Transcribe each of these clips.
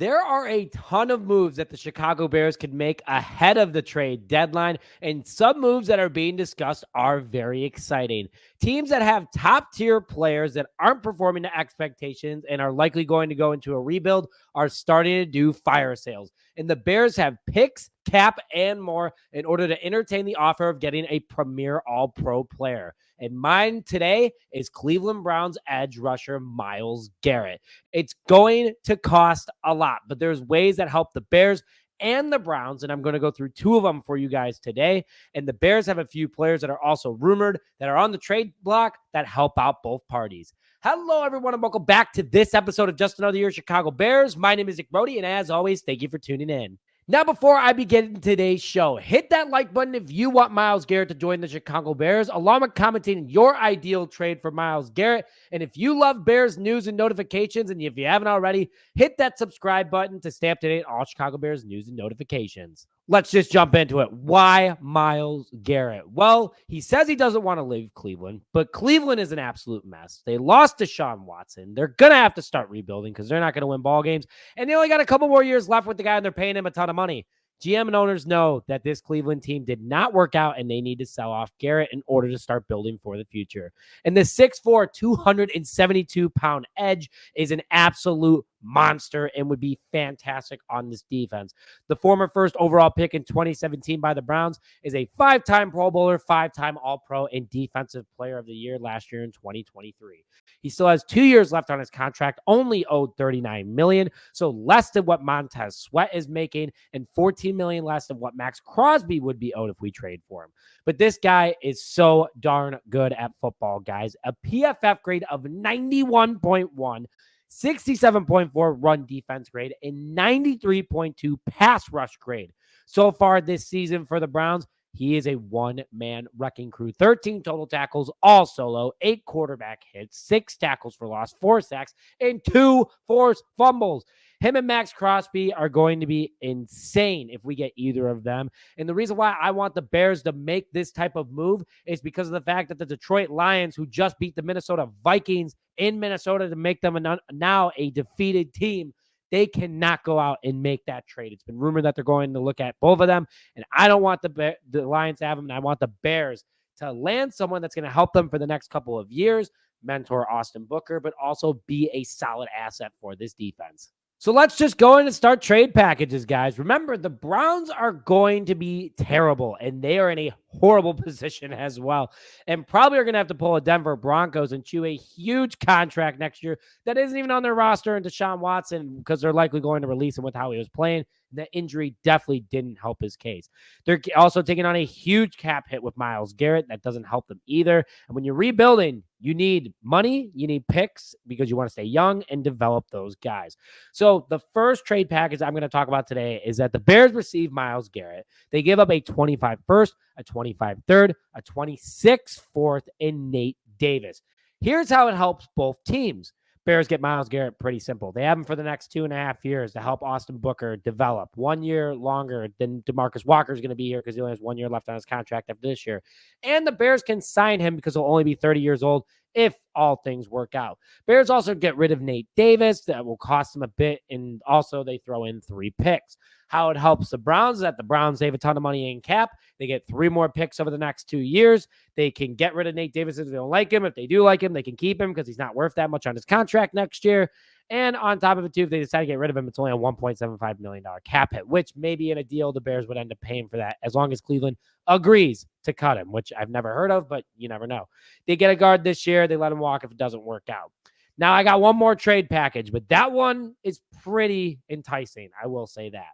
There are a ton of moves that the Chicago Bears could make ahead of the trade deadline, and some moves that are being discussed are very exciting. Teams that have top-tier players that aren't performing to expectations and are likely going to go into a rebuild are starting to do fire sales. And the Bears have picks, cap, and more in order to entertain the offer of getting a premier all-pro player. And mine today is Cleveland Browns edge rusher Myles Garrett. It's going to cost a lot, but there's ways that help the Bears and the Browns, and I'm going to go through two of them for you guys today. And the Bears have a few players that are also rumored that are on the trade block that help out both parties. Hello, everyone, and welcome back to this episode of Just Another Year Chicago Bears. My name is Nick Brody, and as always, thank you for tuning in. Now, before I begin today's show, hit that like button if you want Myles Garrett to join the Chicago Bears, along with commenting your ideal trade for Myles Garrett. And if you love Bears news and notifications, and if you haven't already, hit that subscribe button to stay up to date on all Chicago Bears news and notifications. Let's just jump into it. Why Myles Garrett? Well, he says he doesn't want to leave Cleveland, but Cleveland is an absolute mess. They lost to Deshaun Watson. They're going to have to start rebuilding because they're not going to win ball games. And they only got a couple more years left with the guy, and they're paying him a ton of money. GM and owners know that this Cleveland team did not work out, and they need to sell off Garrett in order to start building for the future. And the 6'4", 272-pound edge is an absolute monster and would be fantastic on this defense. The former first overall pick in 2017 by the Browns is a 5-time Pro Bowler, 5-time All-Pro, and Defensive Player of the Year last year in 2023. He still has 2 years left on his contract, only owed $39 million, so less than what Montez Sweat is making, and $14 million less than what Max Crosby would be owed if we trade for him. But this guy is so darn good at football, guys. A PFF grade of 91.1, 67.4 run defense grade, and 93.2 pass rush grade. So far this season for the Browns, he is a one-man wrecking crew. 13 total tackles, all solo, 8 quarterback hits, 6 tackles for loss, 4 sacks, and 2 forced fumbles. Him and Max Crosby are going to be insane if we get either of them. And the reason why I want the Bears to make this type of move is because of the fact that the Detroit Lions, who just beat the Minnesota Vikings in Minnesota to make them now a defeated team, they cannot go out and make that trade. It's been rumored that they're going to look at both of them, and I don't want the Lions to have them, and I want the Bears to land someone that's going to help them for the next couple of years, mentor Austin Booker, but also be a solid asset for this defense. So let's just go in and start trade packages, guys. Remember, the Browns are going to be terrible, and they are in a horrible position as well, and probably are going to have to pull a Denver Broncos and chew a huge contract next year that isn't even on their roster, and Deshaun Watson, because they're likely going to release him with how he was playing. The injury definitely didn't help his case. They're also taking on a huge cap hit with Myles Garrett. That doesn't help them either. And when you're rebuilding, you need money, you need picks because you want to stay young and develop those guys. So the first trade package I'm going to talk about today is that the Bears receive Myles Garrett. They give up a 25 first, a 25 third, a 26 fourth, and Nate Davis. Here's how it helps both teams. Bears get Myles Garrett pretty simple. They have him for the next 2.5 years to help Austin Booker develop. 1 year longer than DeMarcus Walker is going to be here because he only has 1 year left on his contract after this year. And the Bears can sign him because he'll only be 30 years old if all things work out. Bears also get rid of Nate Davis. That will cost them a bit. And also they throw in 3 picks. How it helps the Browns is that the Browns save a ton of money in cap. They get 3 more picks over the next 2 years. They can get rid of Nate Davis if they don't like him. If they do like him, they can keep him because he's not worth that much on his contract next year. And on top of it, too, if they decide to get rid of him, it's only a $1.75 million cap hit, which maybe in a deal, the Bears would end up paying for that as long as Cleveland agrees to cut him, which I've never heard of, but you never know. They get a guard this year. They let him walk if it doesn't work out. Now, I got one more trade package, but that one is pretty enticing. I will say that.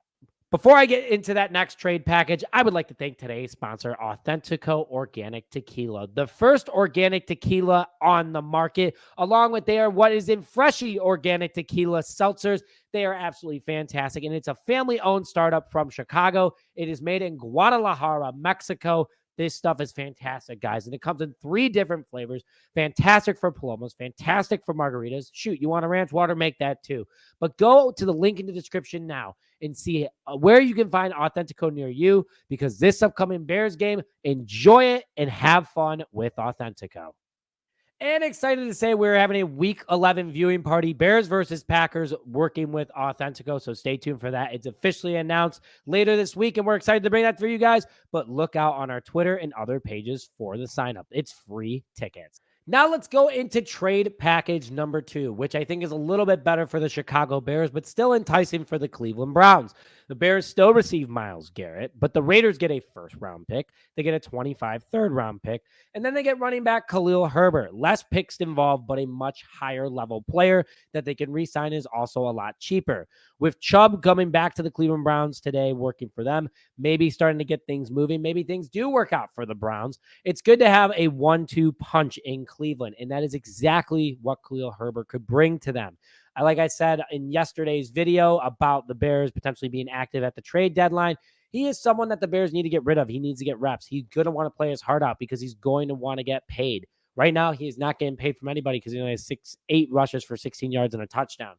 Before I get into that next trade package, I would like to thank today's sponsor, Authentico Organic Tequila, the first organic tequila on the market, along with what is in Freshie Organic Tequila seltzers. They are absolutely fantastic, and it's a family-owned startup from Chicago. It is made in Guadalajara, Mexico. This stuff is fantastic, guys, and it comes in 3 different flavors. Fantastic for palomas, fantastic for margaritas. Shoot, you want a ranch water? Make that too. But go to the link in the description now and see where you can find Authentico near you, because this upcoming Bears game, enjoy it and have fun with Authentico. And excited to say we're having a week 11 viewing party, Bears versus Packers, working with Authentico. So stay tuned for that. It's officially announced later this week, and we're excited to bring that for you guys. But look out on our Twitter and other pages for the sign up. It's free tickets. Now let's go into trade package number 2, which I think is a little bit better for the Chicago Bears, but still enticing for the Cleveland Browns. The Bears still receive Myles Garrett, but the Raiders get a first-round pick. They get a 25 third-round pick, and then they get running back Khalil Herbert. Less picks involved, but a much higher level player that they can re-sign is also a lot cheaper. With Chubb coming back to the Cleveland Browns today, working for them, maybe starting to get things moving, maybe things do work out for the Browns. It's good to have a 1-2 punch in Cleveland, and that is exactly what Khalil Herbert could bring to them. Like I said in yesterday's video about the Bears potentially being active at the trade deadline, he is someone that the Bears need to get rid of. He needs to get reps. He's going to want to play his heart out because he's going to want to get paid. Right now, he is not getting paid from anybody because he only has 8 rushes for 16 yards and a touchdown.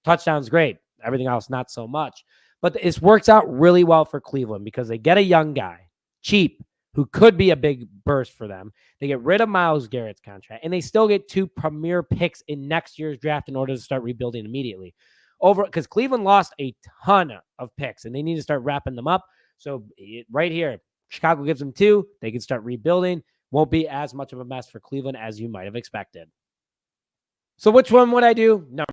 Touchdown's great. Everything else, not so much. But this works out really well for Cleveland because they get a young guy, cheap, who could be a big burst for them. They get rid of Myles Garrett's contract, and they still get 2 premier picks in next year's draft in order to start rebuilding immediately. Because Cleveland lost a ton of picks, and they need to start wrapping them up. So right here, Chicago gives them 2. They can start rebuilding. Won't be as much of a mess for Cleveland as you might have expected. So which one would I do? Number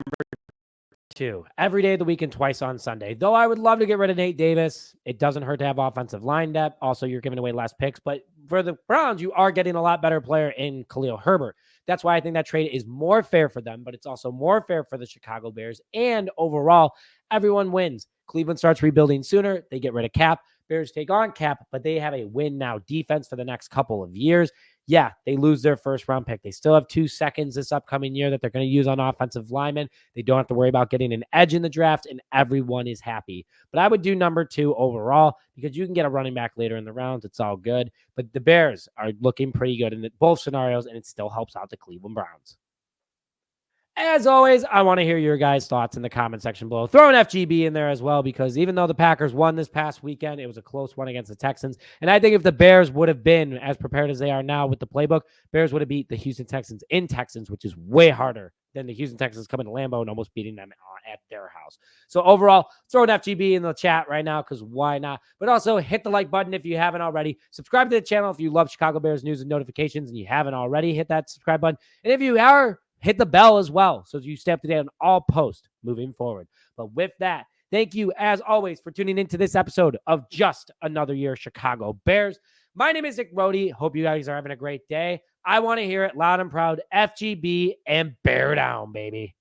2. Every day of the week and twice on Sunday. Though I would love to get rid of Nate Davis, it doesn't hurt to have offensive line depth. Also, you're giving away less picks. But for the Browns, you are getting a lot better player in Khalil Herbert. That's why I think that trade is more fair for them, but it's also more fair for the Chicago Bears. And overall, everyone wins. Cleveland starts rebuilding sooner. They get rid of Cap. Bears take on Cap, but they have a win now defense for the next couple of years. Yeah, they lose their first round pick. They still have 2 seconds this upcoming year that they're going to use on offensive linemen. They don't have to worry about getting an edge in the draft, and everyone is happy. But I would do number 2 overall because you can get a running back later in the rounds. It's all good. But the Bears are looking pretty good in both scenarios, and it still helps out the Cleveland Browns. As always, I want to hear your guys' thoughts in the comment section below. Throw an FGB in there as well, because even though the Packers won this past weekend, it was a close one against the Texans. And I think if the Bears would have been as prepared as they are now with the playbook, Bears would have beat the Houston Texans in Texans, which is way harder than the Houston Texans coming to Lambeau and almost beating them at their house. So overall, throw an FGB in the chat right now, because why not? But also hit the like button if you haven't already. Subscribe to the channel if you love Chicago Bears news and notifications and you haven't already. Hit that subscribe button. And if you are, hit the bell as well so you stay up to date on all posts moving forward. But with that, thank you as always for tuning into this episode of Just Another Year Chicago Bears. My name is Nick Rohde. Hope you guys are having a great day. I want to hear it loud and proud. FGB and bear down, baby.